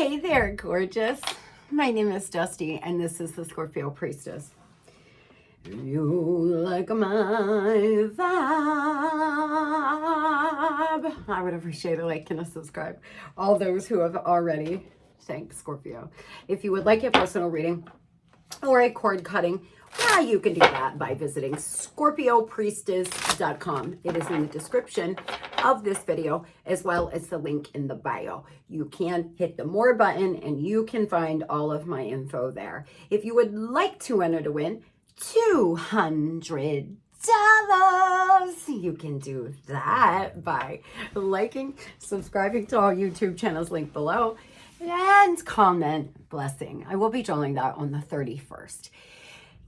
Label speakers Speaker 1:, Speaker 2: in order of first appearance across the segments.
Speaker 1: Hey there, gorgeous. My name is Dusty, and this is the Scorpio Priestess. You like my vibe? I would appreciate a like and a subscribe. All those who have already, thanks, Scorpio. If you would like a personal reading or a cord cutting, well, you can do that by visiting Scorpiopriestess.com. It is in the description of this video, as well as the link in the bio. You can hit the more button and you can find all of my info there. If you would like to enter to win $200, you can do that by liking, subscribing to our YouTube channels linked below, and comment blessing. I will be drawing that on the 31st.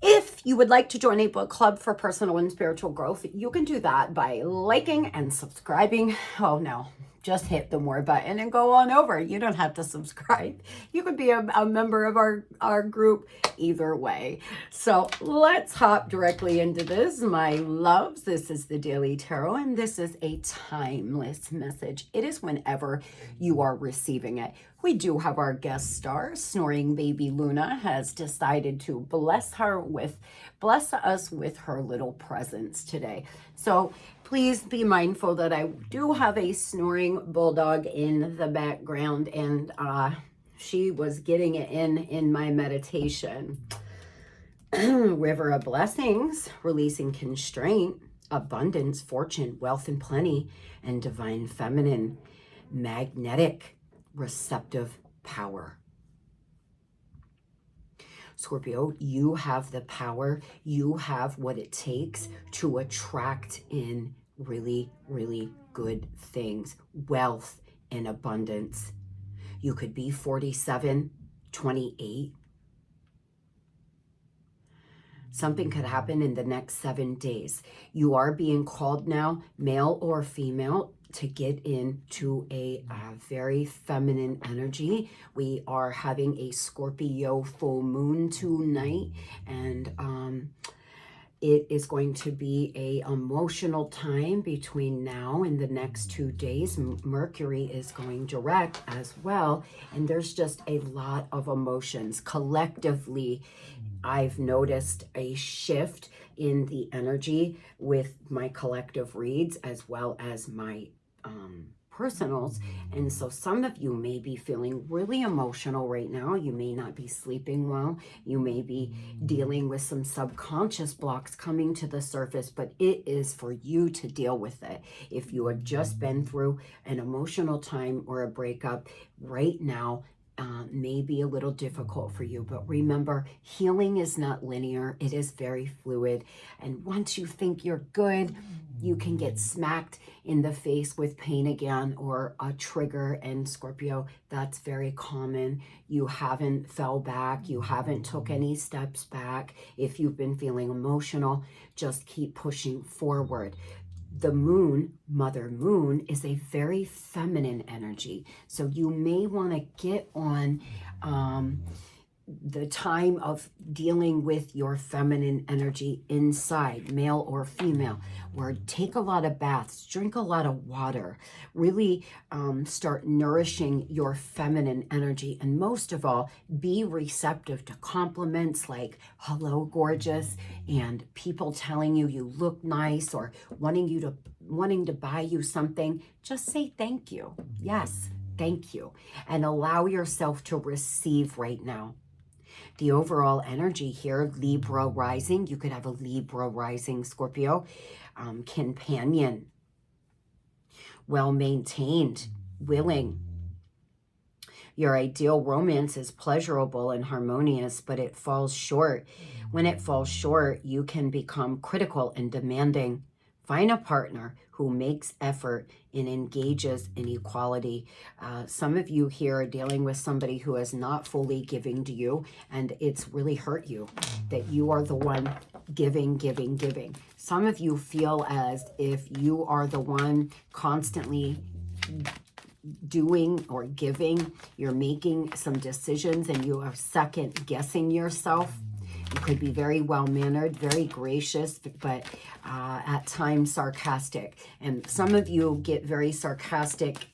Speaker 1: If you would like to join a book club for personal and spiritual growth, you can do that by liking and subscribing. Oh no, just hit the more button and go on over. You don't have to subscribe. You could be a member of our group either way. So let's hop directly into this, my loves. This is the Daily Tarot, and this is a timeless message. It is whenever you are receiving it. We do have our guest star, Snoring Baby Luna, has decided to bless us with her little presence today. So please be mindful that I do have a snoring bulldog in the background, and she was getting it in my meditation. River of blessings, releasing constraint, abundance, fortune, wealth, and plenty, and divine feminine, magnetic, receptive power. Scorpio, you have the power. You have what it takes to attract in really, really good things, wealth and abundance. You could be 47, 28. Something could happen in the next 7 days. You are being called now, male or female, to get into a very feminine energy. We are having a Scorpio full moon tonight, and it is going to be a emotional time between now and the next 2 days. Mercury is going direct as well, and there's just a lot of emotions. Collectively, I've noticed a shift in the energy with my collective reads as well as my personals. And so some of you may be feeling really emotional right now. You may not be sleeping well. You may be dealing with some subconscious blocks coming to the surface, but it is for you to deal with it. If you have just been through an emotional time or a breakup right now, may be a little difficult for you, but remember, healing is not linear. It is very fluid. And once you think you're good, you can get smacked in the face with pain again or a trigger. And Scorpio, that's very common. You haven't fell back. You haven't took any steps back. If you've been feeling emotional, just keep pushing forward. The moon, Mother Moon, is a very feminine energy. So you may want to get on the time of dealing with your feminine energy inside, male or female, or take a lot of baths, drink a lot of water, really start nourishing your feminine energy. And most of all, be receptive to compliments like, hello, gorgeous, and people telling you you look nice or wanting to buy you something. Just say thank you. Yes, thank you. And allow yourself to receive right now. The overall energy here, Libra rising, you could have a Libra rising, Scorpio, companion, well-maintained, willing. Your ideal romance is pleasurable and harmonious, but it falls short. When it falls short, you can become critical and demanding. Find a partner who makes effort and engages in equality. Some of you here are dealing with somebody who is not fully giving to you, and it's really hurt you that you are the one giving, giving, giving. Some of you feel as if you are the one constantly doing or giving. You're making some decisions and you are second guessing yourself. You could be very well-mannered, very gracious, but at times sarcastic. And some of you get very sarcastic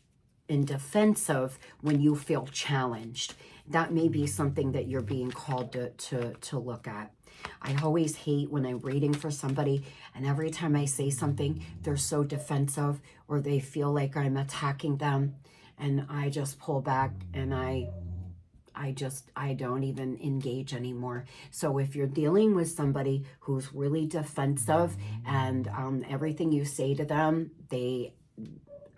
Speaker 1: and defensive when you feel challenged. That may be something that you're being called to look at. I always hate when I'm reading for somebody and every time I say something, they're so defensive or they feel like I'm attacking them, and I just pull back and I don't even engage anymore. So if you're dealing with somebody who's really defensive and everything you say to them, they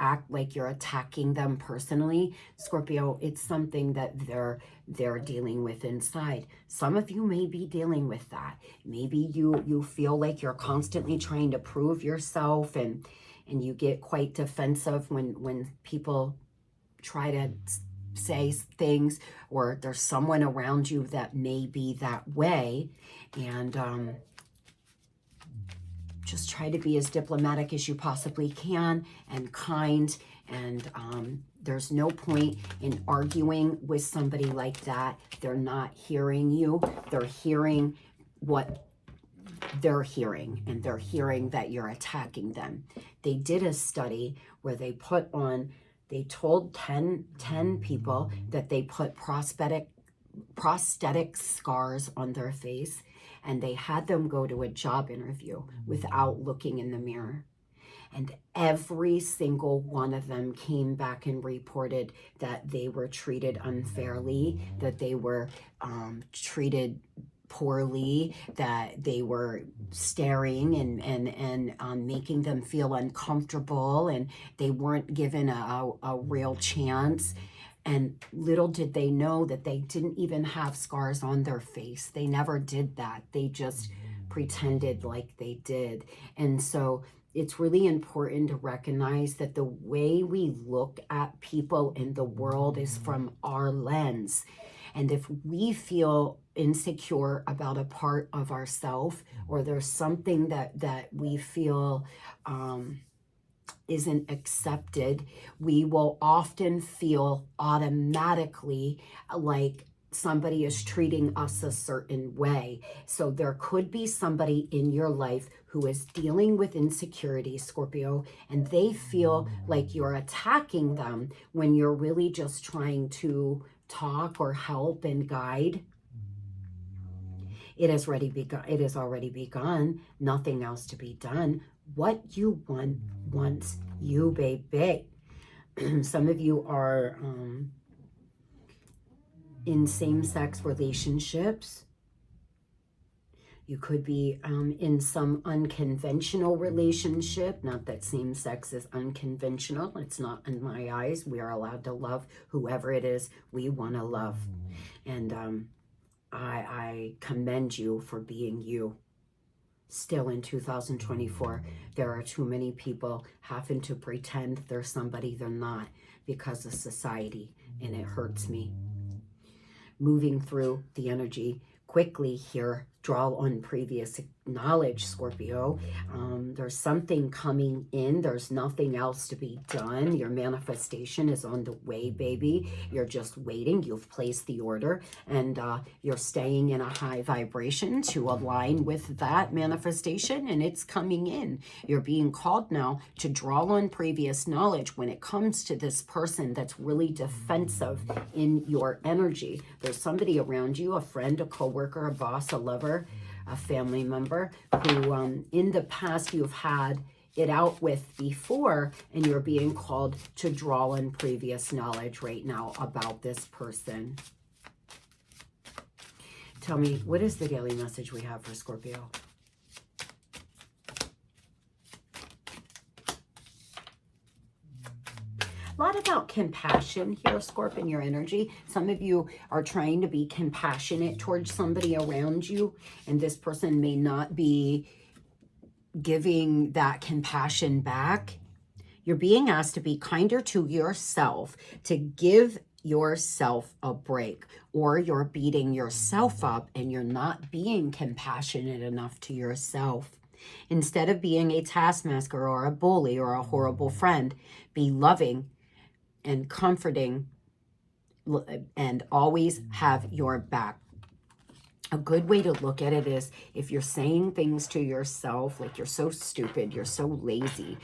Speaker 1: act like you're attacking them personally, Scorpio, it's something that they're dealing with inside. Some of you may be dealing with that. Maybe you feel like you're constantly trying to prove yourself, and you get quite defensive when people try to say things, or there's someone around you that may be that way. And just try to be as diplomatic as you possibly can and kind. And there's no point in arguing with somebody like that. They're not hearing you. They're hearing what they're hearing, and they're hearing that you're attacking them. They did a study where they told 10 people that they put prosthetic scars on their face, and they had them go to a job interview without looking in the mirror. And every single one of them came back and reported that they were treated unfairly, that they were treated poorly, that they were staring and making them feel uncomfortable, and they weren't given a real chance. And little did they know that they didn't even have scars on their face. They never did that. They just pretended like they did. And so it's really important to recognize that the way we look at people in the world is from our lens. And if we feel insecure about a part of ourselves, or there's something that we feel isn't accepted, we will often feel automatically like somebody is treating us a certain way. So there could be somebody in your life who is dealing with insecurity, Scorpio, and they feel like you're attacking them when you're really just trying to talk or help and guide. It has already begun. Nothing else to be done. What you want wants you, baby. Some of you are in same-sex relationships. You could be in some unconventional relationship. Not that same-sex is unconventional. It's not in my eyes. We are allowed to love whoever it is we want to love. And I commend you for being you. Still in 2024, there are too many people having to pretend they're somebody they're not because of society, and it hurts me. Moving through the energy quickly here, draw on previous knowledge, Scorpio. There's something coming in. There's nothing else to be done. Your manifestation is on the way, baby. You're just waiting. You've placed the order, and you're staying in a high vibration to align with that manifestation, and it's coming in. You're being called now to draw on previous knowledge when it comes to this person that's really defensive in your energy. There's somebody around you, a friend, a coworker, a boss, a lover, a family member who in the past you've had it out with before, and you're being called to draw on previous knowledge right now about this person. Tell me, what is the daily message we have for Scorpio? A lot about compassion here, Scorp, in your energy. Some of you are trying to be compassionate towards somebody around you, and this person may not be giving that compassion back. You're being asked to be kinder to yourself, to give yourself a break, or you're beating yourself up and you're not being compassionate enough to yourself. Instead of being a taskmaster or a bully or a horrible friend, be loving and comforting, and always have your back. A good way to look at it is if you're saying things to yourself like you're so stupid, you're so lazy,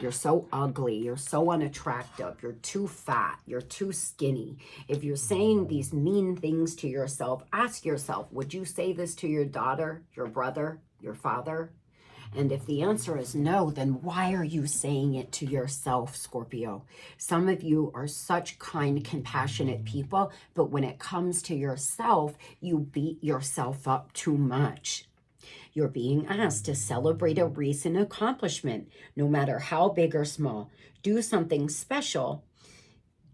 Speaker 1: You're so ugly. You're so unattractive. You're too fat. You're too skinny. If you're saying these mean things to yourself, ask yourself, would you say this to your daughter, your brother, your father? And if the answer is no, then why are you saying it to yourself, Scorpio? Some of you are such kind, compassionate people, but when it comes to yourself, you beat yourself up too much. You're being asked to celebrate a recent accomplishment, no matter how big or small. Do something special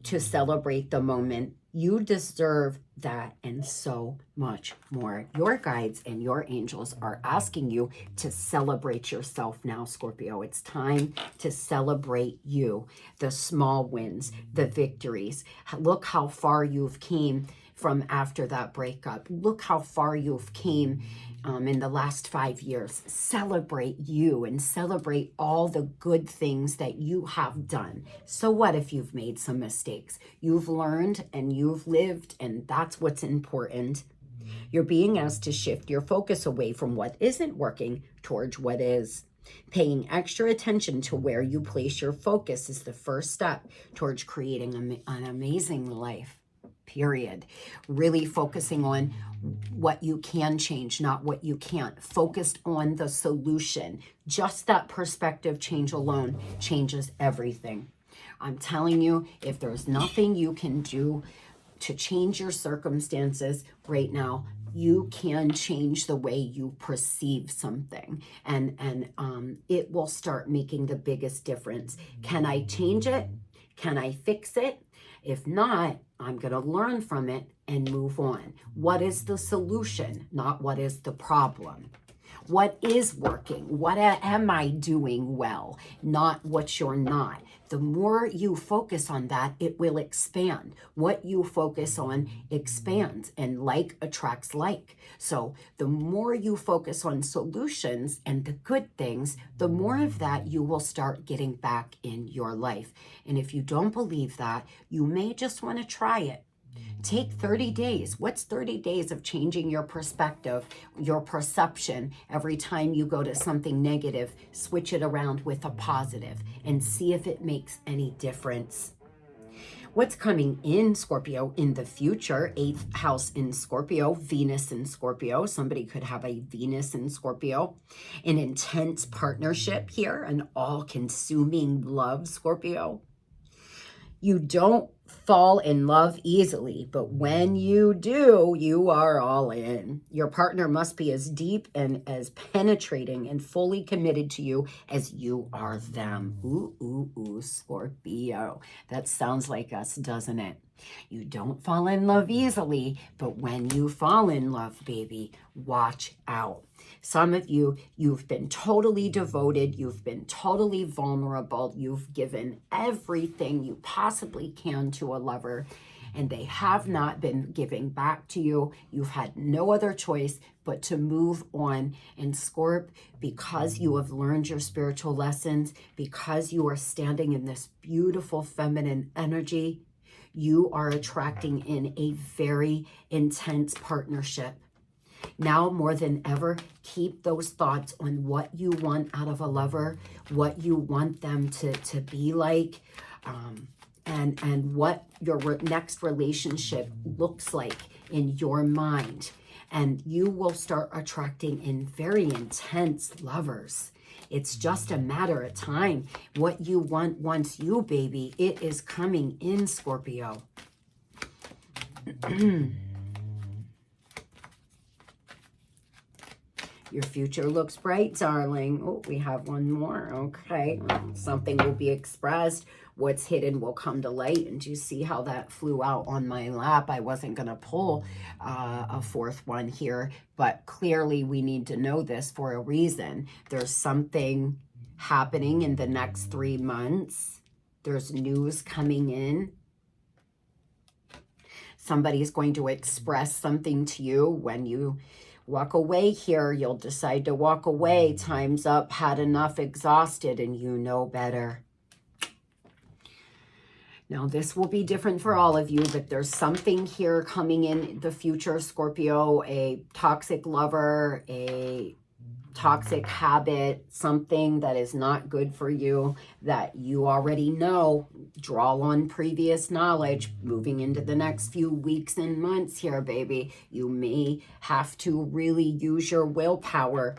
Speaker 1: to celebrate the moment. You deserve that and so much more. Your guides and your angels are asking you to celebrate yourself now, Scorpio. It's time to celebrate you, the small wins, the victories. Look how far you've came from after that breakup. Look how far you've came in the last 5 years. Celebrate you and celebrate all the good things that you have done. So what if you've made some mistakes? You've learned and you've lived, and that's what's important. You're being asked to shift your focus away from what isn't working towards what is. Paying extra attention to where you place your focus is the first step towards creating an amazing life. Period. Really focusing on what you can change, not what you can't. Focused on the solution. Just that perspective change alone changes everything. I'm telling you, if there's nothing you can do to change your circumstances right now, you can change the way you perceive something, and it will start making the biggest difference. Can I change it? Can I fix it? If not, I'm going to learn from it and move on. What is the solution, not what is the problem? What is working? What am I doing well? Not what you're not. The more you focus on that, it will expand. What you focus on expands, and like attracts like. So the more you focus on solutions and the good things, the more of that you will start getting back in your life. And if you don't believe that, you may just want to try it. Take 30 days. What's 30 days of changing your perspective, your perception? Every time you go to something negative, switch it around with a positive and see if it makes any difference. What's coming in, Scorpio, in the future? 8th house in Scorpio, Venus in Scorpio. Somebody could have a Venus in Scorpio. An intense partnership here, an all-consuming love, Scorpio. You don't fall in love easily, but when you do, you are all in. Your partner must be as deep and as penetrating and fully committed to you as you are them. Ooh, ooh, ooh, Scorpio. That sounds like us, doesn't it? You don't fall in love easily, but when you fall in love, baby, watch out. Some of you, you've been totally devoted. You've been totally vulnerable. You've given everything you possibly can to a lover, and they have not been giving back to you. You've had no other choice but to move on. And Scorp, because you have learned your spiritual lessons, because you are standing in this beautiful feminine energy, you are attracting in a very intense partnership. Now more than ever, keep those thoughts on what you want out of a lover, what you want them to be like, and what your next relationship looks like in your mind. And you will start attracting in very intense lovers. It's just a matter of time. What you want wants you, baby. It is coming in, Scorpio. Your future looks bright, darling. Oh, we have one more. Okay. Something will be expressed. What's hidden will come to light. And do you see how that flew out on my lap? I wasn't going to pull a fourth one here, but clearly we need to know this for a reason. There's something happening in the next 3 months. There's news coming in. Somebody's going to express something to you. When you walk away here, you'll decide to walk away. Time's up, had enough, exhausted, and you know better. Now, this will be different for all of you, but there's something here coming in the future, Scorpio, a toxic lover, a toxic habit, something that is not good for you, that you already know, draw on previous knowledge, moving into the next few weeks and months here, baby. You may have to really use your willpower,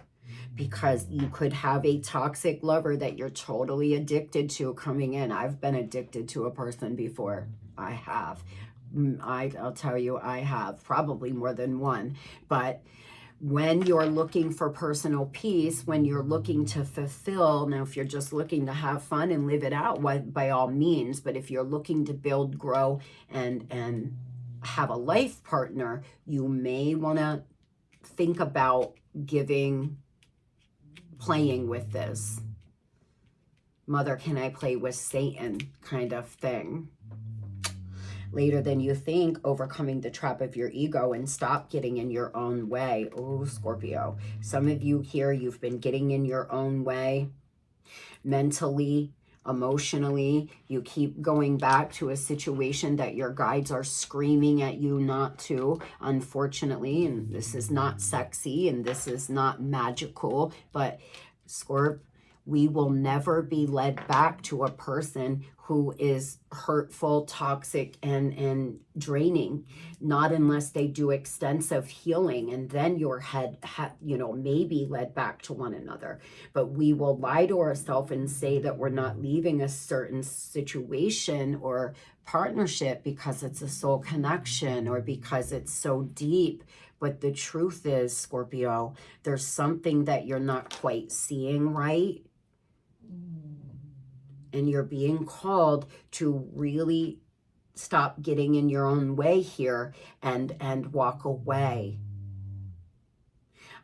Speaker 1: because you could have a toxic lover that you're totally addicted to coming in. I've been addicted to a person before. I have. I'll tell you, I have probably more than one. But when you're looking for personal peace, when you're looking to fulfill, now if you're just looking to have fun and live it out, by all means, but if you're looking to build, grow, and have a life partner, you may want to think about playing with this mother, can I play with Satan kind of thing. Later than you think, overcoming the trap of your ego and stop getting in your own way. Oh, Scorpio. Some of you here, you've been getting in your own way mentally, emotionally. You keep going back to a situation that your guides are screaming at you not to, unfortunately. And this is not sexy and this is not magical, but Scorp, we will never be led back to a person who is hurtful, toxic, and draining, not unless they do extensive healing, and then your head, may be led back to one another. But we will lie to ourselves and say that we're not leaving a certain situation or partnership because it's a soul connection or because it's so deep. But the truth is, Scorpio, there's something that you're not quite seeing right. And you're being called to really stop getting in your own way here and walk away.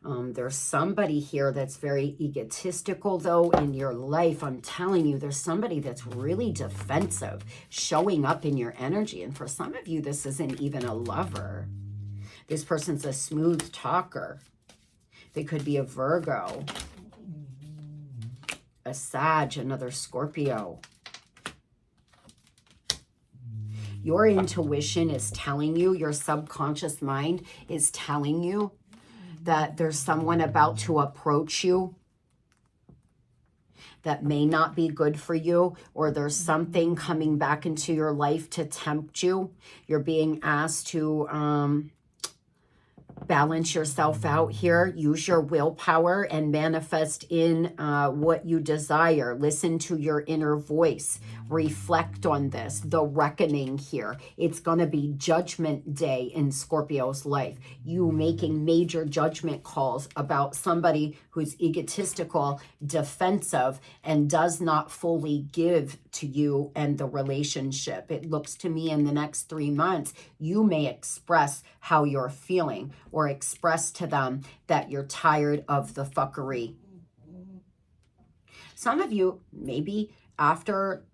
Speaker 1: There's somebody here that's very egotistical, though, in your life. I'm telling you, there's somebody that's really defensive, showing up in your energy. And for some of you, this isn't even a lover. This person's a smooth talker. They could be a Virgo, a Sag, another Scorpio. Your intuition is telling you, your subconscious mind is telling you that there's someone about to approach you that may not be good for you, or there's something coming back into your life to tempt you. You're being asked to balance yourself out here, use your willpower and manifest in what you desire. Listen to your inner voice. Reflect on this, the reckoning here. It's going to be judgment day in Scorpio's life. You making major judgment calls about somebody who's egotistical, defensive, and does not fully give to you and the relationship. It looks to me in the next 3 months, you may express how you're feeling or express to them that you're tired of the fuckery. Some of you, maybe after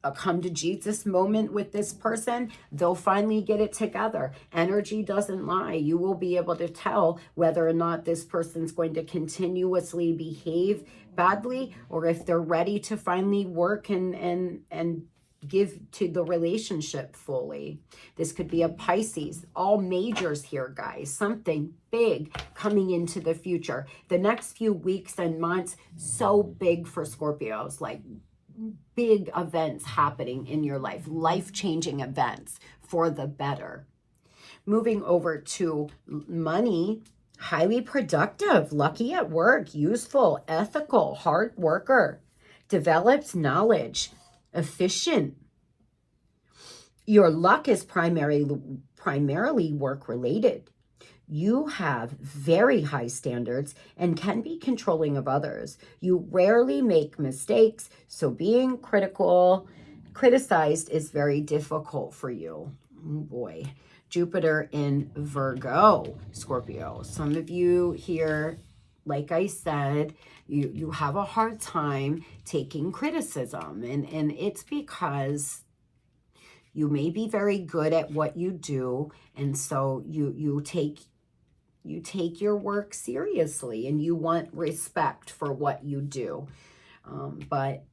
Speaker 1: a come to Jesus moment with this person, they'll finally get it together. Energy doesn't lie. You will be able to tell whether or not this person's going to continuously behave badly, or if they're ready to finally work and give to the relationship fully. This could be a Pisces. All majors here, guys. Something big coming into the future. The next few weeks and months, so big for Scorpios, like big events happening in your life, life-changing events for the better. Moving over to money, highly productive, lucky at work, useful, ethical, hard worker, develops knowledge, efficient. Your luck is primarily work-related. You have very high standards and can be controlling of others. You rarely make mistakes, so being criticized is very difficult for you. Oh boy. Jupiter in Virgo, Scorpio. Some of you here, like I said, you have a hard time taking criticism, and it's because you may be very good at what you do, and so you take your work seriously and you want respect for what you do. But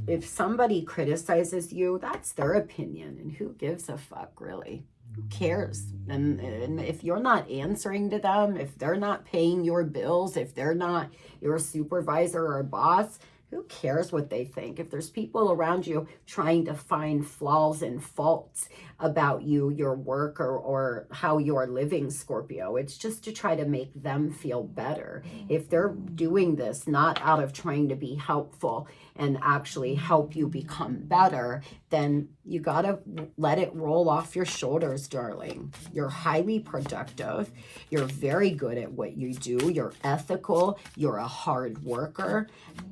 Speaker 1: if somebody criticizes you, that's their opinion, and who gives a fuck, really? Who cares? And if you're not answering to them, if they're not paying your bills, if they're not your supervisor or boss, who cares what they think? If there's people around you trying to find flaws and faults about you, your work, or how you're living, Scorpio, it's just to try to make them feel better. If they're doing this not out of trying to be helpful and actually help you become better, then you gotta let it roll off your shoulders, darling. You're highly productive. You're very good at what you do. You're ethical. You're a hard worker,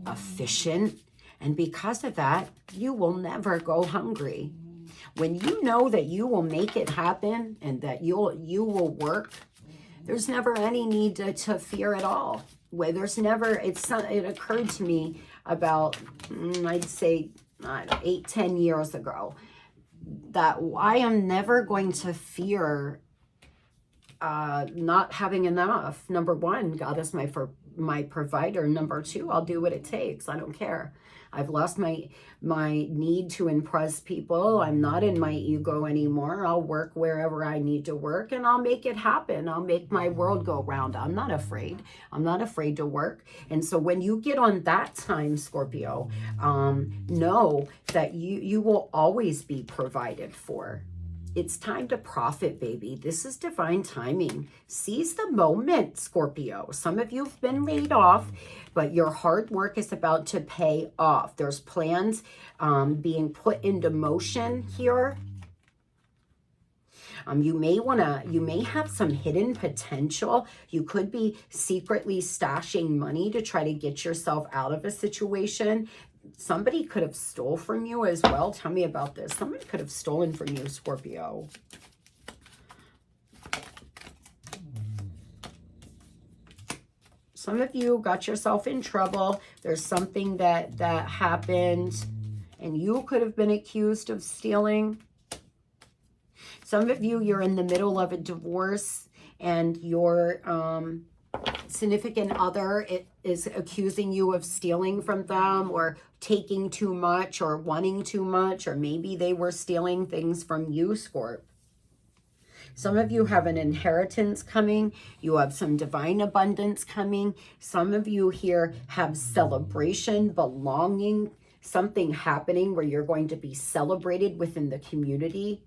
Speaker 1: efficient. And because of that, you will never go hungry. When you know that you will make it happen and that you will work, there's never any need to fear at all. Where there's never, it occurred to me about, I'd say, 8-10 years ago, that I am never going to fear not having enough. Number one, God is my provider. Number two, I'll do what it takes. I don't care. I've lost my need to impress people. I'm not in my ego anymore. I'll work wherever I need to work, and I'll make it happen. I'll make my world go round. I'm not afraid. I'm not afraid to work. And so when you get on that time, Scorpio, know that you will always be provided for. It's time to profit, baby. This is divine timing. Seize the moment, Scorpio. Some of you have been laid off, but your hard work is about to pay off. There's plans being put into motion here. You may have some hidden potential. You could be secretly stashing money to try to get yourself out of a situation. Somebody could have stole from you as well. Tell me about this. Somebody could have stolen from you, Scorpio. Some of you got yourself in trouble. There's something that happened and you could have been accused of stealing. Some of you, you're in the middle of a divorce and your significant other is accusing you of stealing from them or taking too much or wanting too much, or maybe they were stealing things from you, Scorp. Some of you have an inheritance coming. You have some divine abundance coming. Some of you here have celebration, belonging, something happening where you're going to be celebrated within the community.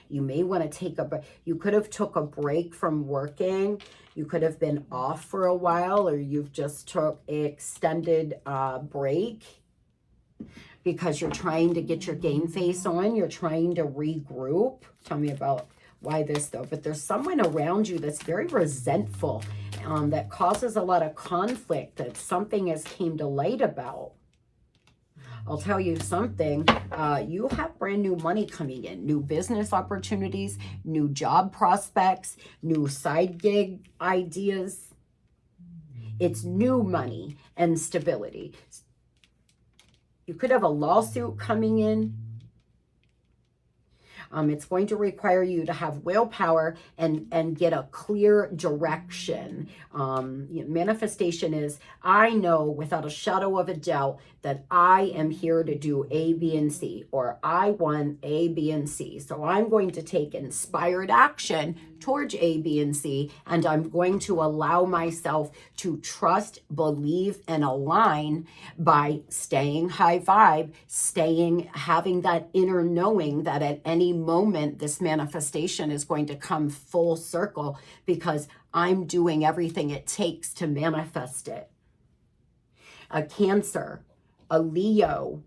Speaker 1: You may want to take you could have took a break from working. You could have been off for a while, or you've just took an extended break because you're trying to get your game face on. You're trying to regroup. Tell me about why this though. But there's someone around you that's very resentful, that causes a lot of conflict, that something has came to light about. I'll tell you something, you have brand new money coming in, new business opportunities, new job prospects, new side gig ideas. It's new money and stability. You could have a lawsuit coming in. It's going to require you to have willpower and get a clear direction. Manifestation is, I know without a shadow of a doubt that I am here to do A, B, and C, or I want A, B, and C. So I'm going to take inspired action towards A, B, and C, and I'm going to allow myself to trust, believe, and align by staying high vibe, having that inner knowing that at any moment this manifestation is going to come full circle because I'm doing everything it takes to manifest it. A Cancer, a Leo,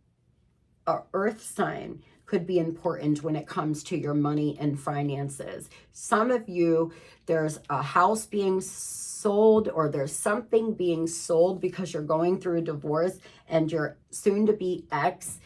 Speaker 1: a Earth sign could be important when it comes to your money and finances. Some of you, there's a house being sold, or there's something being sold because you're going through a divorce and your soon-to-be ex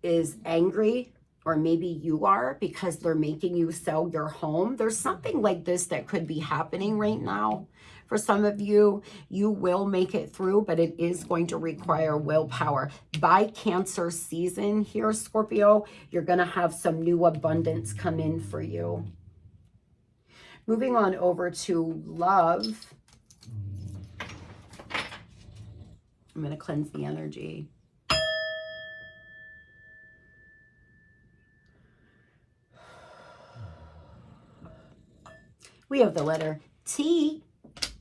Speaker 1: is angry, or maybe you are, because they're making you sell your home. There's something like this that could be happening right now. For some of you, you will make it through, but it is going to require willpower. By Cancer season here, Scorpio, you're going to have some new abundance come in for you. Moving on over to love. I'm going to cleanse the energy. We have the letter T,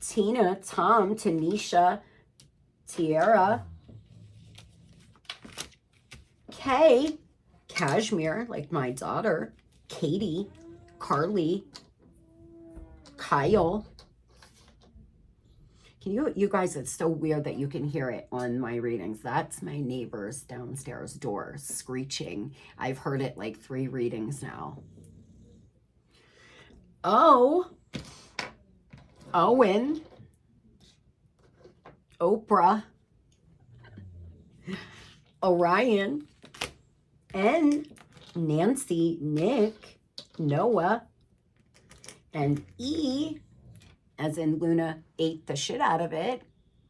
Speaker 1: Tina, Tom, Tanisha, Tiara, K, Cashmere, like my daughter, Katie, Carly, Kyle. Can you guys, it's so weird that you can hear it on my readings. That's my neighbor's downstairs door screeching. I've heard it like 3 readings now. O, Owen, Oprah, Orion, N, Nancy, Nick, Noah, and E, as in Luna ate the shit out of it,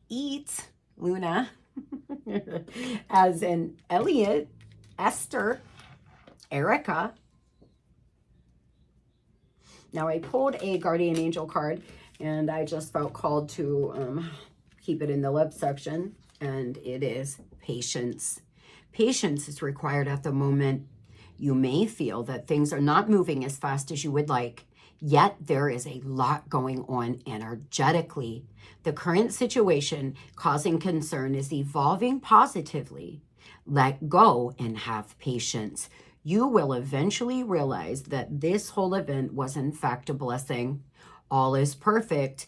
Speaker 1: eat, Luna, as in Elliot, Esther, Erica. Now I pulled a guardian angel card and I just felt called to keep it in the love section, and it is patience. Patience is required at the moment. You may feel that things are not moving as fast as you would like, yet there is a lot going on energetically. The current situation causing concern is evolving positively. Let go and have patience. You will eventually realize that this whole event was in fact a blessing. All is perfect.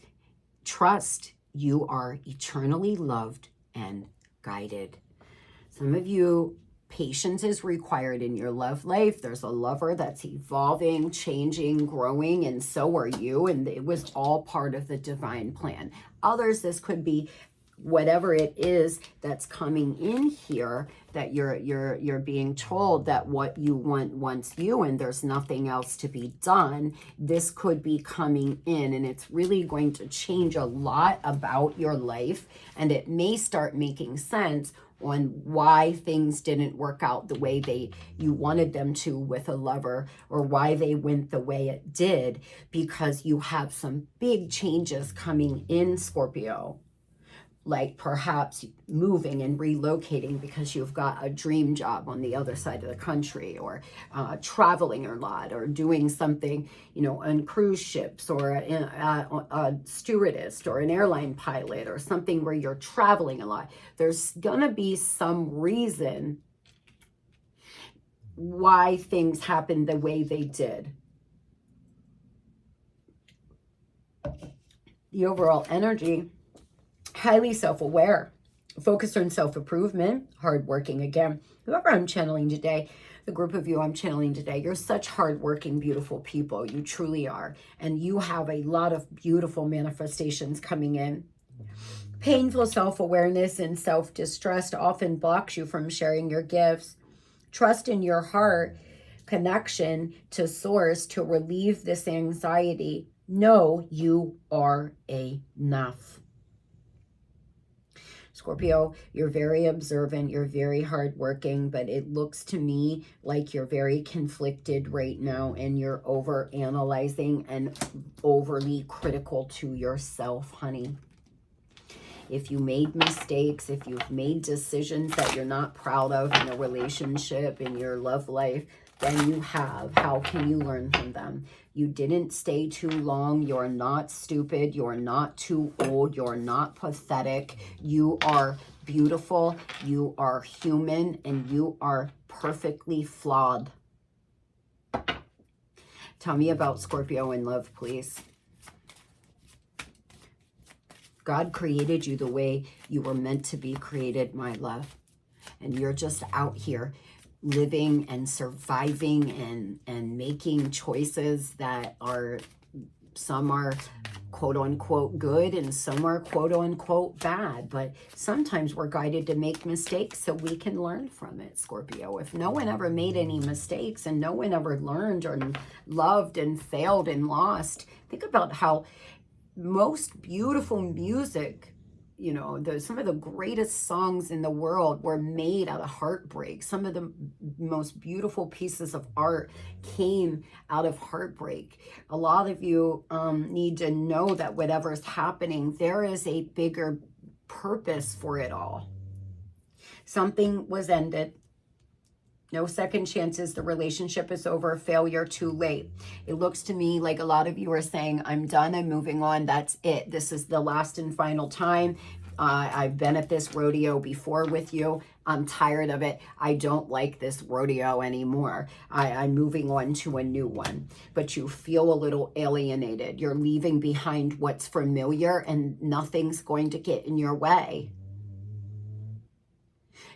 Speaker 1: Trust, you are eternally loved and guided. Some of you, patience is required in your love life. There's a lover that's evolving, changing, growing, and so are you. And it was all part of the divine plan. Others, this could be whatever it is that's coming in here, that you're being told that what you want wants you and there's nothing else to be done. This could be coming in and it's really going to change a lot about your life, and it may start making sense on why things didn't work out the way you wanted them to with a lover, or why they went the way it did, because you have some big changes coming in, Scorpio. Like perhaps moving and relocating because you've got a dream job on the other side of the country, or traveling a lot, or doing something, on cruise ships, or a stewardess or an airline pilot, or something where you're traveling a lot. There's gonna be some reason why things happened the way they did. The overall energy, highly self-aware, focused on self-improvement, hardworking. Again, whoever I'm channeling today, the group of you I'm channeling today, you're such hardworking, beautiful people. You truly are. And you have a lot of beautiful manifestations coming in. Painful self-awareness and self-distrust often blocks you from sharing your gifts. Trust in your heart, connection to source to relieve this anxiety. Know you are enough. Scorpio, you're very observant, you're very hardworking, but it looks to me like you're very conflicted right now, and you're over analyzing and overly critical to yourself, honey. If you made mistakes, if you've made decisions that you're not proud of in a relationship, in your love life, then you have. How can you learn from them? You didn't stay too long. You're not stupid. You're not too old. You're not pathetic. You are beautiful. You are human, and you are perfectly flawed. Tell me about Scorpio in love, please. God created you the way you were meant to be created, my love. And you're just out here living and surviving and making choices that are, some are quote unquote good and some are quote unquote bad, but sometimes we're guided to make mistakes so we can learn from it, Scorpio. If no one ever made any mistakes and no one ever learned or loved and failed and lost, think about how most beautiful music, some of the greatest songs in the world were made out of heartbreak. Some of the most beautiful pieces of art came out of heartbreak. A lot of you need to know that whatever's happening, there is a bigger purpose for it all. Something was ended. No second chances. The relationship is over. Failure, too late. It looks to me like a lot of you are saying, I'm done, I'm moving on, that's it. This is the last and final time. I've been at this rodeo before with you. I'm tired of it. I don't like this rodeo anymore. I'm moving on to a new one. But you feel a little alienated. You're leaving behind what's familiar and nothing's going to get in your way.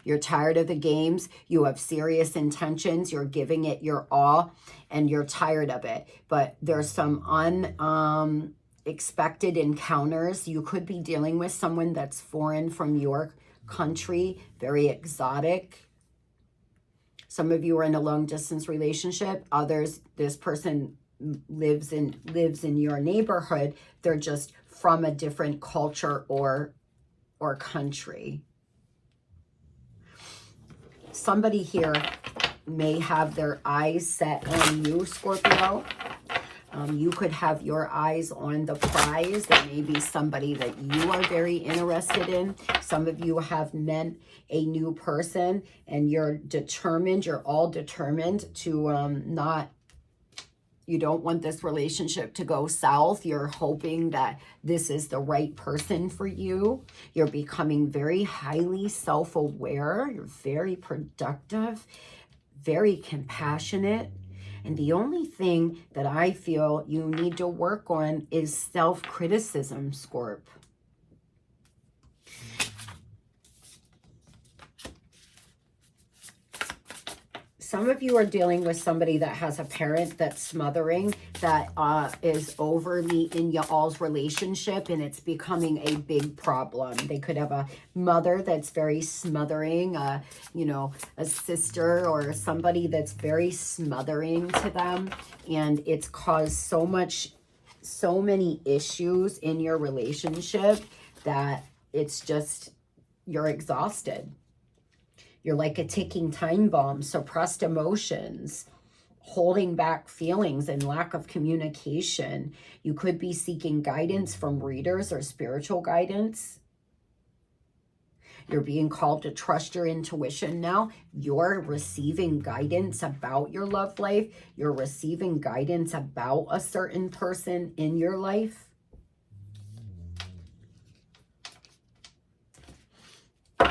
Speaker 1: You're tired of the games. You have serious intentions. You're giving it your all and you're tired of it. But there's some unexpected encounters. You could be dealing with someone that's foreign from your country, very exotic. Some of you are in a long distance relationship. Others, this person lives in your neighborhood. They're just from a different culture or country. Somebody here may have their eyes set on you, Scorpio. You could have your eyes on the prize. There may be somebody that you are very interested in. Some of you have met a new person and you're determined, you're all determined to you don't want this relationship to go south. You're hoping that this is the right person for you. You're becoming very highly self-aware. You're very productive, very compassionate. And the only thing that I feel you need to work on is self-criticism, Scorp. Some of you are dealing with somebody that has a parent that's smothering, that is overly in y'all's relationship, and it's becoming a big problem. They could have a mother that's very smothering, you know, a sister or somebody that's very smothering to them, and it's caused so many issues in your relationship that it's just, you're exhausted. You're like a ticking time bomb, suppressed emotions, holding back feelings, and lack of communication. You could be seeking guidance from readers or spiritual guidance. You're being called to trust your intuition now. You're receiving guidance about your love life. You're receiving guidance about a certain person in your life.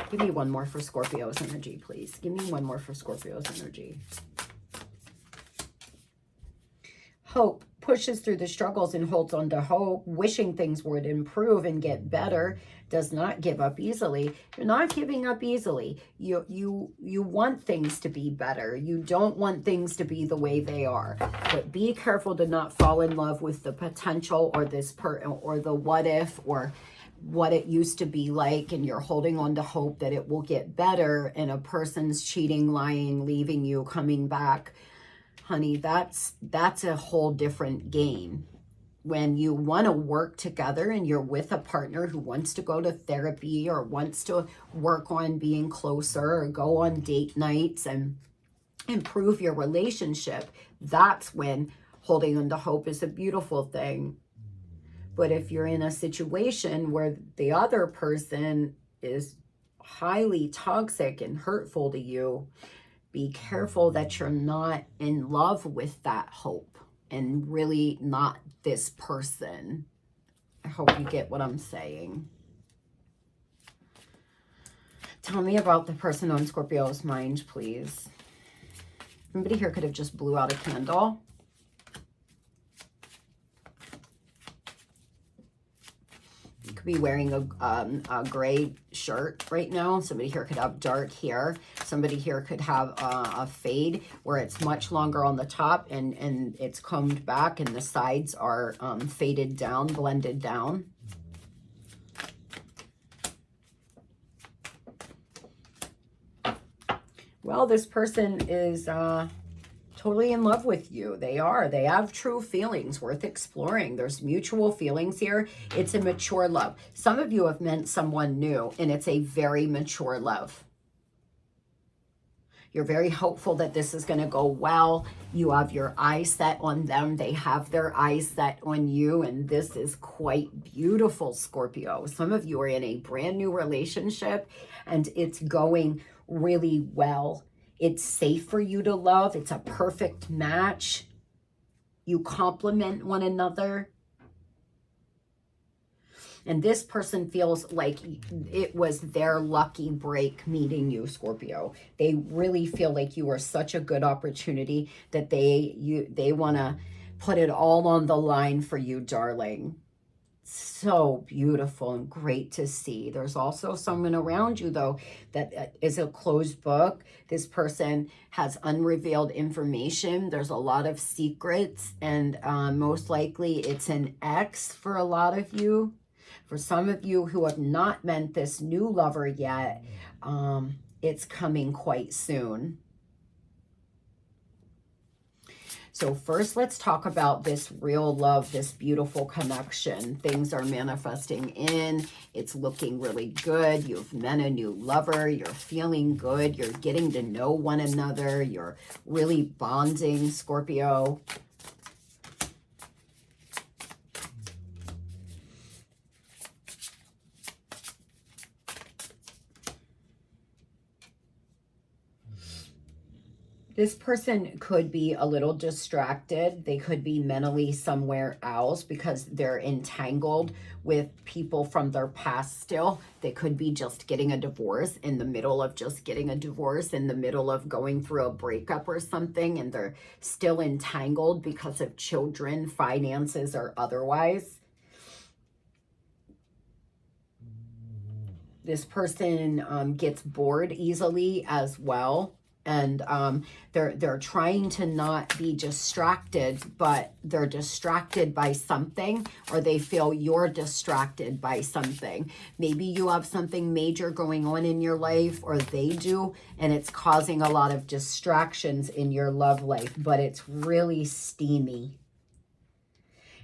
Speaker 1: Give me one more for Scorpio's energy, please. Give me one more for Scorpio's energy. Hope pushes through the struggles and holds on to hope, wishing things would improve and get better, does not give up easily. You're not giving up easily. You want things to be better. You don't want things to be the way they are. But be careful to not fall in love with the potential or or the what if or what it used to be like, and you're holding on to hope that it will get better, and a person's cheating, lying, leaving you, coming back. Honey, that's a whole different game. When you want to work together and you're with a partner who wants to go to therapy or wants to work on being closer or go on date nights and improve your relationship, that's when holding on to hope is a beautiful thing. But if you're in a situation where the other person is highly toxic and hurtful to you, be careful that you're not in love with that hope and really not this person. I hope you get what I'm saying. Tell me about the person on Scorpio's mind, please. Somebody here could have just blew out a candle. Be wearing a gray shirt right now. Somebody here could have dark hair. Somebody here could have a fade where it's much longer on the top and it's combed back and the sides are faded down, blended down. Well, this person is totally in love with you. They have true feelings worth exploring. There's mutual feelings here. It's a mature love. Some of you have met someone new and it's a very mature love. You're very hopeful that this is going to go well. You have your eyes set on them. They have their eyes set on you. And this is quite beautiful, Scorpio. Some of you are in a brand new relationship and it's going really well. It's safe for you to love. It's a perfect match. You complement one another. And this person feels like it was their lucky break meeting you, Scorpio. They really feel like you are such a good opportunity that they want to put it all on the line for you, darling. So beautiful and great to see. There's also someone around you, though, that is a closed book. This person has unrevealed information. There's a lot of secrets, and most likely it's an ex for a lot of you. For some of you who have not met this new lover yet, it's coming quite soon. So first, let's talk about this real love, this beautiful connection. Things are manifesting in. It's looking really good. You've met a new lover. You're feeling good. You're getting to know one another. You're really bonding, Scorpio. This person could be a little distracted. They could be mentally somewhere else because they're entangled with people from their past still. They could be just getting a divorce, in the middle of just getting a divorce, in the middle of going through a breakup or something, and they're still entangled because of children, finances, or otherwise. This person gets bored easily as well. And they're trying to not be distracted, but they're distracted by something, or they feel you're distracted by something. Maybe you have something major going on in your life, or they do, and it's causing a lot of distractions in your love life, but it's really steamy.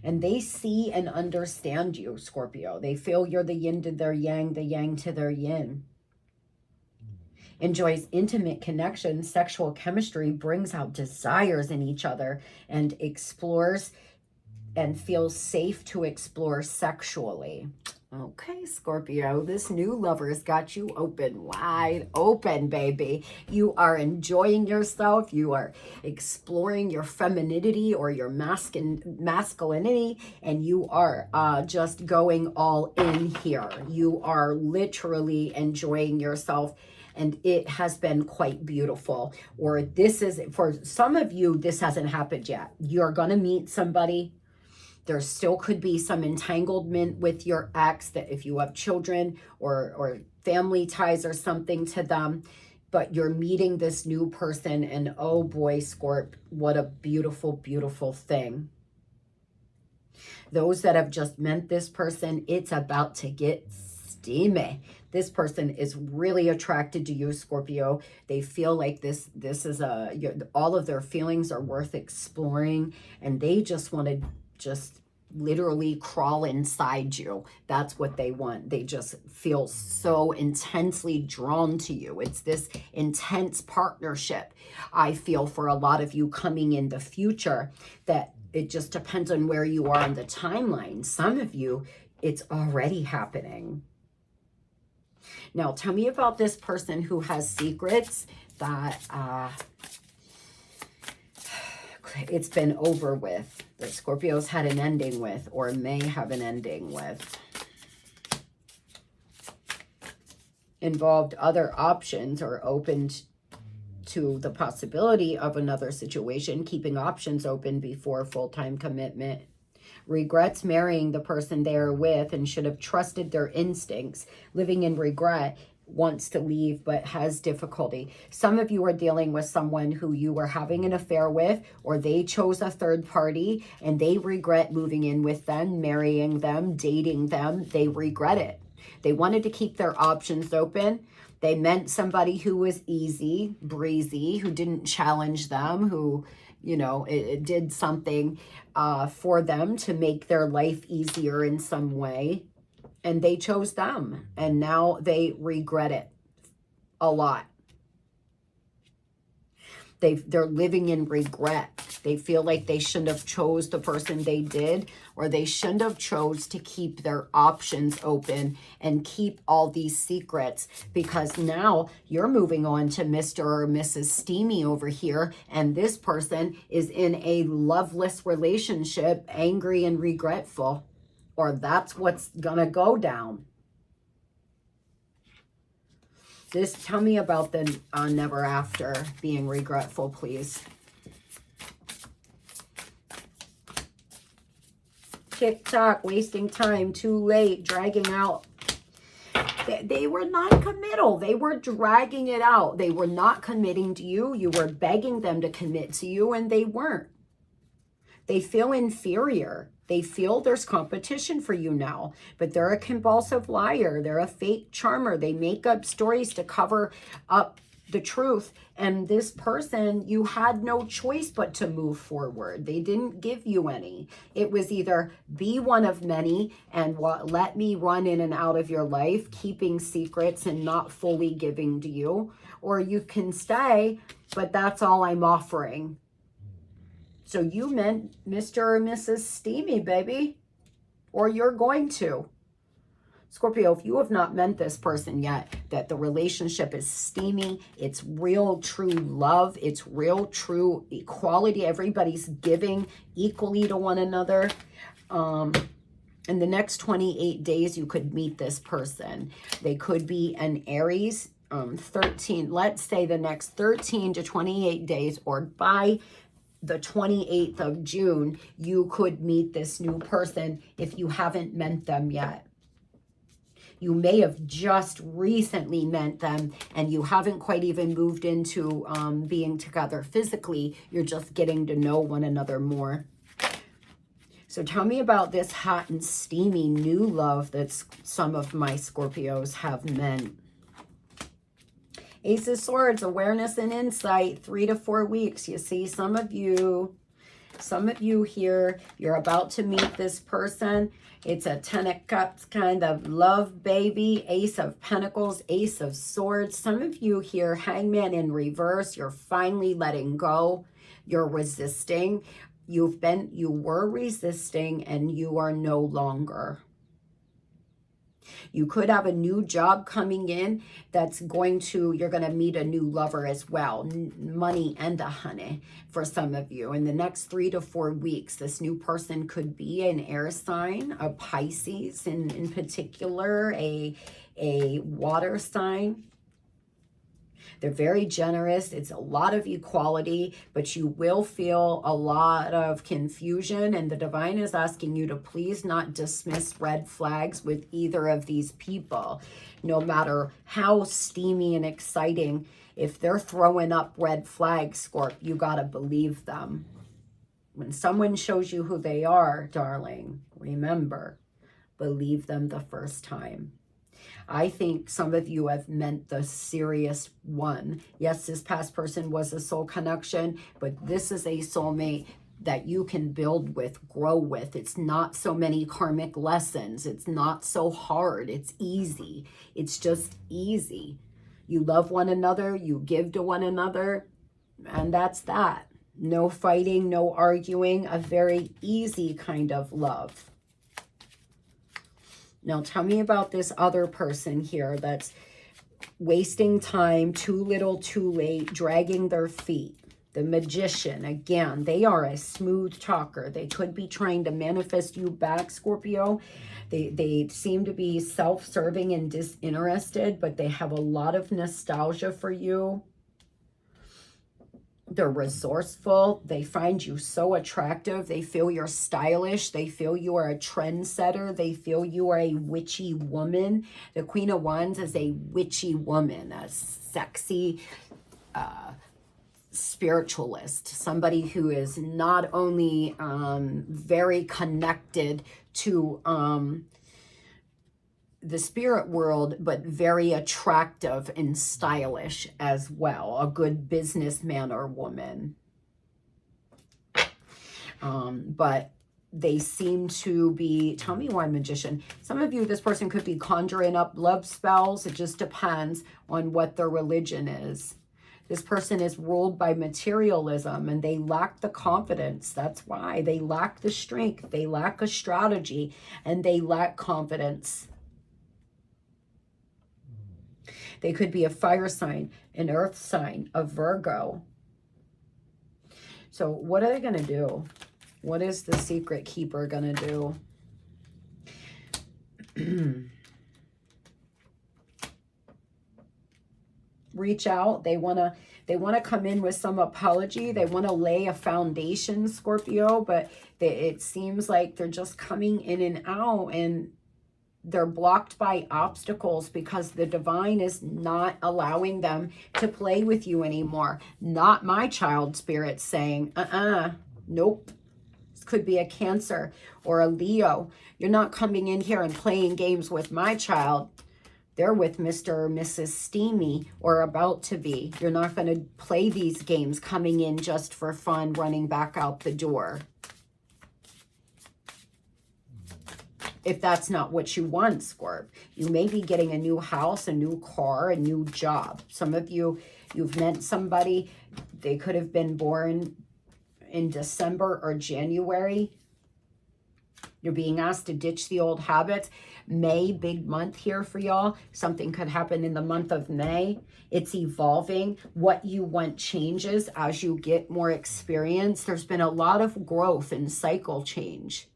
Speaker 1: And they see and understand you, Scorpio. They feel you're the yin to their yang, the yang to their yin. Enjoys intimate connection, sexual chemistry, brings out desires in each other, and explores and feels safe to explore sexually. Okay, Scorpio, this new lover's got you open, wide open, baby. You are enjoying yourself. You are exploring your femininity or your masculinity, and you are just going all in here. You are literally enjoying yourself, and it has been quite beautiful. Or this is, for some of you, this hasn't happened yet. You're going to meet somebody. There still could be some entanglement with your ex, that if you have children or family ties or something to them, but you're meeting this new person, and oh boy, Scorp, what a beautiful, beautiful thing. Those that have just met this person, it's about to get steamy. This person is really attracted to you, Scorpio. They feel like this is all of their feelings are worth exploring, and they just want to just literally crawl inside you. That's what they want. They just feel so intensely drawn to you. It's this intense partnership, I feel, for a lot of you coming in the future, that it just depends on where you are on the timeline. Some of you, it's already happening. Now, tell me about this person who has secrets that it's been over with, that Scorpios had an ending with, or may have an ending with. Involved other options, or opened to the possibility of another situation, keeping options open before full-time commitment. Regrets marrying the person they are with and should have trusted their instincts. Living in regret, wants to leave but has difficulty. Some of you are dealing with someone who you were having an affair with, or they chose a third party and they regret moving in with them, marrying them, dating them. They regret it. They wanted to keep their options open. They meant somebody who was easy, breezy, who didn't challenge them, who, you know, it did something for them to make their life easier in some way. And they chose them, and now they regret it a lot. They're living in regret. They feel like they shouldn't have chose the person they did, or they shouldn't have chose to keep their options open and keep all these secrets, because now you're moving on to Mr. or Mrs. Steamy over here, and this person is in a loveless relationship, angry and regretful, or that's what's gonna go down. Tell me about the never after being regretful, please. Tick-tock, wasting time, too late, dragging out. They were non-committal. They were dragging it out. They were not committing to you. You were begging them to commit to you, and they weren't. They feel inferior. They feel there's competition for you now, but they're a compulsive liar. They're a fake charmer. They make up stories to cover up the truth. And this person, you had no choice but to move forward. They didn't give you any. It was either be one of many and let me run in and out of your life, keeping secrets and not fully giving to you, or you can stay, but that's all I'm offering. So you meant Mr. or Mrs. Steamy, baby, or you're going to. Scorpio, if you have not met this person yet, that the relationship is steamy, it's real, true love, it's real, true equality, everybody's giving equally to one another. In the next 28 days, you could meet this person. They could be an Aries, 13, let's say the next 13 to 28 days, or by the 28th of June, you could meet this new person if you haven't met them yet. You may have just recently met them and you haven't quite even moved into being together physically. You're just getting to know one another more. So tell me about this hot and steamy new love that some of my Scorpios have meant. Ace of Swords, awareness and insight, 3 to 4 weeks. You see, some of you here, you're about to meet this person. It's a 10 of Cups kind of love, baby. Ace of Pentacles, Ace of Swords. Some of you here, Hangman in reverse. You're finally letting go. You're resisting. You were resisting and you are no longer. You could have a new job coming in that's you're going to meet a new lover as well. Money and a honey for some of you. In the next 3 to 4 weeks, this new person could be an air sign, a Pisces in particular, a water sign. They're very generous. It's a lot of equality, but you will feel a lot of confusion. And the divine is asking you to please not dismiss red flags with either of these people. No matter how steamy and exciting, if they're throwing up red flags, Scorp, you got to believe them. When someone shows you who they are, darling, remember, believe them the first time. I think some of you have met the serious one. Yes, this past person was a soul connection, but this is a soulmate that you can build with, grow with. It's not so many karmic lessons. It's not so hard. It's easy. It's just easy. You love one another. You give to one another. And that's that. No fighting, no arguing. A very easy kind of love. Now tell me about this other person here that's wasting time, too little, too late, dragging their feet. The Magician, again, they are a smooth talker. They could be trying to manifest you back, Scorpio. They seem to be self-serving and disinterested, but they have a lot of nostalgia for you. They're resourceful. They find you so attractive. They feel you're stylish. They feel you are a trendsetter. They feel you are a witchy woman. The Queen of Wands is a witchy woman, a sexy spiritualist, somebody who is not only very connected to the spirit world, but very attractive and stylish as well. A good businessman or woman. But they seem to be, tell me why Magician. Some of you, this person could be conjuring up love spells. It just depends on what their religion is. This person is ruled by materialism and they lack the confidence. That's why they lack the strength. They lack a strategy and they lack confidence. They could be a fire sign, an earth sign, a Virgo. So what are they going to do? What is the secret keeper going to do? Reach out. They want to come in with some apology. They want to lay a foundation, Scorpio, but it seems like they're just coming in and out, and they're blocked by obstacles because the divine is not allowing them to play with you anymore. Not my child spirit saying, nope. This could be a Cancer or a Leo. You're not coming in here and playing games with my child. They're with Mr. or Mrs. Steamy, or about to be. You're not going to play these games coming in just for fun, running back out the door. If that's not what you want, Scorp. You may be getting a new house, a new car, a new job. Some of you, you've met somebody. They could have been born in December or January. You're being asked to ditch the old habits. May, big month here for y'all. Something could happen in the month of May. It's evolving. What you want changes as you get more experience. There's been a lot of growth and cycle change.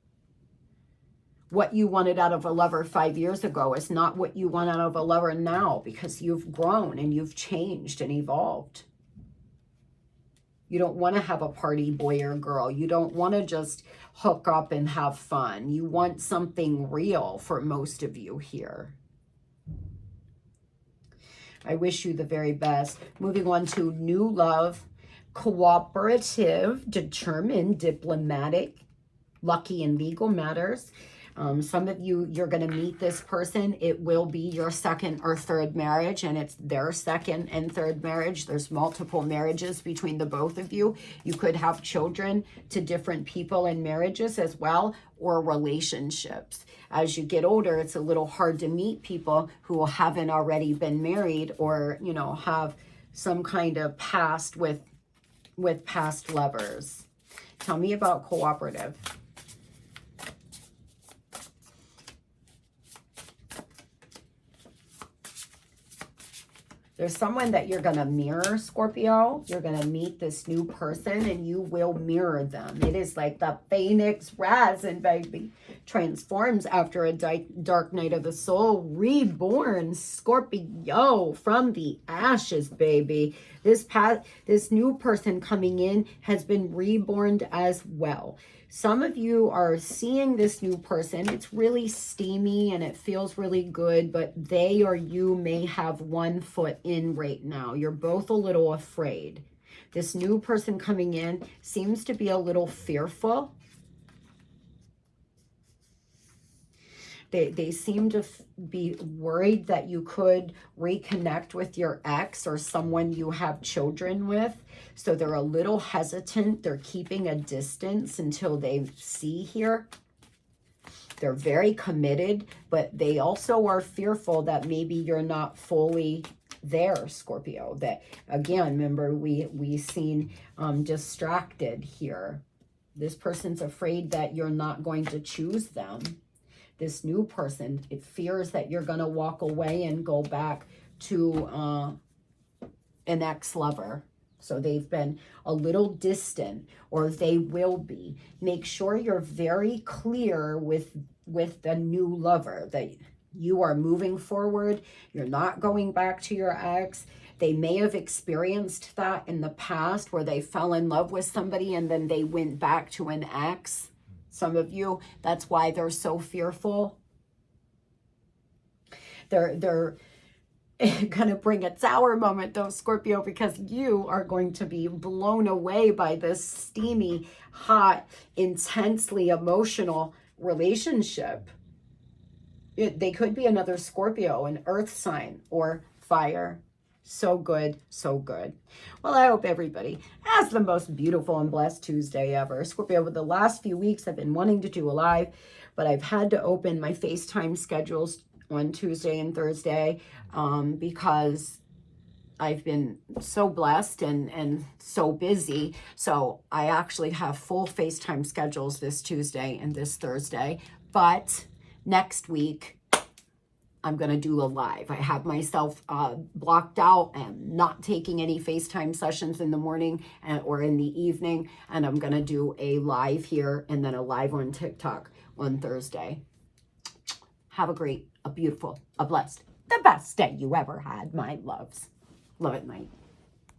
Speaker 1: What you wanted out of a lover 5 years ago is not what you want out of a lover now, because you've grown and you've changed and evolved. You don't want to have a party boy or girl. You don't want to just hook up and have fun. You want something real for most of you here. I wish you the very best. Moving on to new love, cooperative, determined, diplomatic, lucky in legal matters. Some of you, you're going to meet this person. It will be your second or third marriage, and it's their second and third marriage. There's multiple marriages between the both of you. You could have children to different people in marriages as well, or relationships. As you get older, it's a little hard to meet people who haven't already been married, or, you know, have some kind of past with past lovers. Tell me about cooperative. There's someone that you're going to mirror, Scorpio. You're going to meet this new person and you will mirror them. It is like the phoenix rising, baby. Transforms after a dark night of the soul. Reborn, Scorpio, from the ashes, baby. This new person coming in has been reborn as well. Some of you are seeing this new person. It's really steamy and it feels really good, but they or you may have one foot in right now. You're both a little afraid. This new person coming in seems to be a little fearful. They seem to be worried that you could reconnect with your ex or someone you have children with. So they're a little hesitant. They're keeping a distance until they see here. They're very committed, but they also are fearful that maybe you're not fully there, Scorpio. That, again, remember, we seen distracted here. This person's afraid that you're not going to choose them. This new person, it fears that you're going to walk away and go back to an ex-lover. So they've been a little distant, or they will be. Make sure you're very clear with the new lover that you are moving forward. You're not going back to your ex. They may have experienced that in the past where they fell in love with somebody and then they went back to an ex. Some of you, that's why they're so fearful. They're going to bring a sour moment, though, Scorpio, because you are going to be blown away by this steamy, hot, intensely emotional relationship. They could be another Scorpio, an earth sign, or fire. So good, so good. Well, I hope everybody has the most beautiful and blessed Tuesday ever. Scorpio, over the last few weeks, I've been wanting to do a live, but I've had to open my FaceTime schedules on Tuesday and Thursday because I've been so blessed and so busy. So I actually have full FaceTime schedules this Tuesday and this Thursday. But next week, I'm going to do a live. I have myself blocked out. I'm not taking any FaceTime sessions in the morning or in the evening. And I'm going to do a live here and then a live on TikTok on Thursday. Have a great, a beautiful, a blessed, the best day you ever had, my loves. Love at night.